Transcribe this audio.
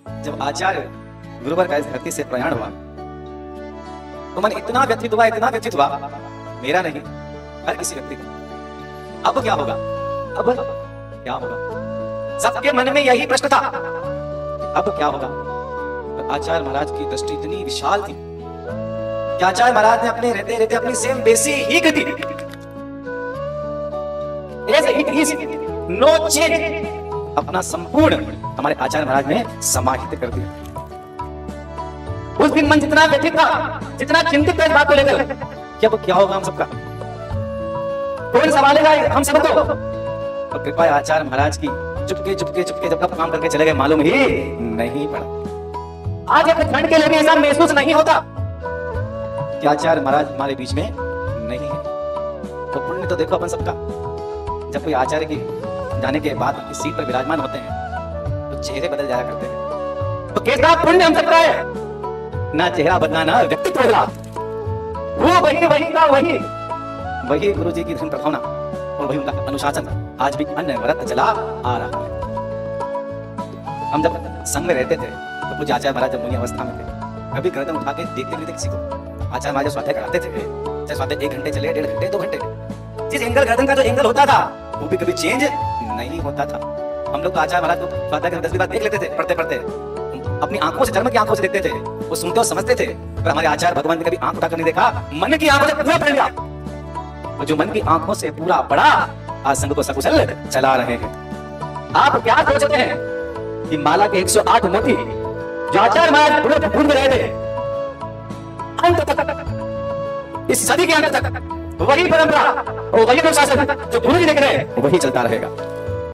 जब आचार्य गुरुवर का इस धरती से प्रयाण हुआ तो मन इतना व्यथित हुआ, मेरा नहीं हर किसी व्यक्ति का। अब क्या होगा, अब क्या होगा? सबके मन में यही प्रश्न था, अब क्या होगा? तो आचार्य महाराज की दृष्टि इतनी विशाल थी कि आचार्य महाराज ने अपने रहते रहते अपनी सेम बेसी ही कर दी। नो चेंज, अपना संपूर्ण हमारे आचार्य महाराज ने समाहित कर दिया। उस दिन मन जितना व्यथित था, जितना चिंतित था इस बात को लेकर कि अब क्या होगा हम सबका, कौन संभालेगा हम सबको। और कृपा आचार्य महाराज की चुपके जब कब काम करके चले गए मालूम ही नहीं पड़ा। आज एक क्षण के लिए भी ऐसा महसूस नहीं होता कि आचार्य महाराज हमारे बीच में नहीं है। तो पुण्य तो देखो अपन सबका, जब कोई आचार्य की जाने के बाद इस सीट पर विराजमान होते हैं तो चेहरे बदल जाया करते हैं। तो कैसा पुण्य हम सबका है, ना चेहरा बदला ना व्यक्तित्व बदला, वो वही का वही गुरु जी की धर्म प्रभावना और वही उनका अनुशासन आज भी अनवरत चला आ रहा है। हम जब संग में रहते थे तो पूज्य आचार्य महाराज जब मुनि अवस्था में थे, कभी गर्दन उठा के देखते नहीं थे किसी को। आचार्य महाराज स्वाध्याय कराते थे, चाहे स्वाध्याय 1 घंटे चले, 1.5 घंटे, 2 घंटे, जिस एंगल गर्दन का जो एंगल होता था वो भी कभी चेंज नहीं होता था। हम लोग तो आचार्य महाराज को स्वाध्याय के 10 बार देख लेते थे, पढ़ते अपनी आंखों से, जन्म की आंखों से देखते थे, वो सुनते और समझते थे। पर हमारे आचार्य भगवान ने कभी आंख उठाकर नहीं देखा, मन की आंखों से पूरा पढ़ लिया। और जो मन की आंखों से पूरा पढ़ा आज संघ को सकुशल चला रहे हैं। आप क्या सोचते हैं कि माला के 108 मोती जो आचार्य महाराज पूरे ढूंढ रहे थे, अंत तक इस सदी के अंत तक वही परंपरा और वही अनुशासन जो गुरु जी देख रहे हैं वही चलता रहेगा।